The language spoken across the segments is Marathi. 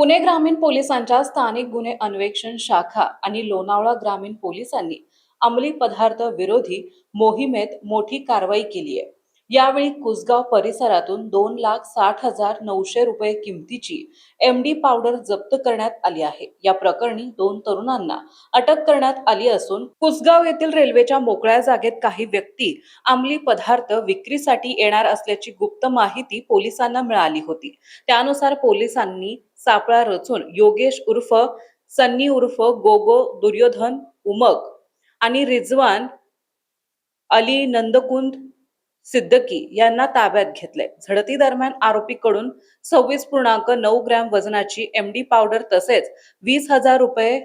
पुणे ग्रामीण पोलिसांच्या स्थानिक गुन्हे अन्वेषण शाखा आणि लोणावळा ग्रामीण पोलिसांनी अंमली पदार्थ विरोधी मोहिमेत मोठी कारवाई केली आहे। यावेळी कुसगाव परिसरातून 2,60,900 रुपये किमतीची एमडी पावडर जप्त करण्यात आली आहे। या प्रकरणी 2 तरुणांना अटक करण्यात आली असून कुसगाव येथील रेल्वेच्या मोकळ्या जागेत काही व्यक्ती अंमली पदार्थ विक्रीसाठी येणार असल्याची गुप्त माहिती पोलिसांना मिळाली होती। त्यानुसार पोलिसांनी सापळा रचून योगेश उर्फ सन्नी उर्फ गोगो दुर्योधन उमक आणि रिजवान अली नंदकुंद सिद्दकी यांना ताब्यात घेतले। झडती दरम्यान आरोपीकडून 26.9 ग्रॅम वजनाची एमडी पावडर तसेच 20,000 रुपये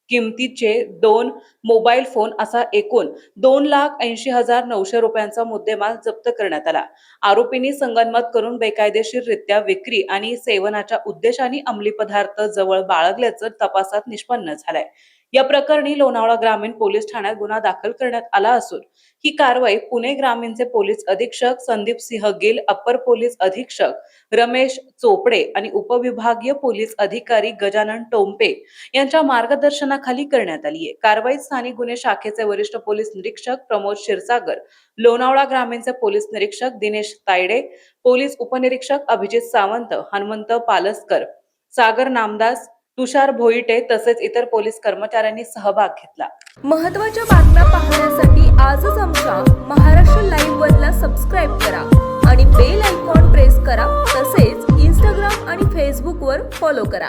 किमतीचे 2 मोबाईल फोन असा एकूण 2,80,900 रुपयांचा मुद्देमाल जप्त करण्यात आला। आरोपींनी संगनमत करून बेकायदेशीररित्या विक्री आणि सेवनाच्या उद्देशाने अंमली पदार्थ जवळ बाळगल्याचं तपासात निष्पन्न झालंय। या प्रकरणी लोणावळा ग्रामीण पोलीस ठाण्यात गुन्हा दाखल करण्यात आला असून ही कारवाई पुणे ग्रामीणचे पोलीस अधीक्षक संदीप सिंह गिल, अप्पर पोलीस अधीक्षक रमेश चोपडे आणि उपविभागीय पोलीस अधिकारी गजानन टोंपे यांच्या मार्गदर्शनाखाली करण्यात आली आहे। कारवाईत स्थानिक गुन्हे शाखेचे वरिष्ठ पोलीस निरीक्षक प्रमोद क्षीरसागर, लोणावळा ग्रामीणचे पोलीस निरीक्षक दिनेश तायडे, पोलीस उपनिरीक्षक अभिजित सावंत, हनुमंत पालसकर, सागर नामदास, तुषार भोईटे तसेच इतर पोलीस कर्मचाऱ्यांनी सहभाग घेतला। महत्त्वाच्या बातम्या पाहण्यासाठी आजच आमच्या महाराष्ट्र लाईव्ह वरला सबस्क्राईब करा आणि बेल आयकॉन प्रेस करा। तसेच इंस्टाग्राम आणि फेसबुक वर फॉलो करा।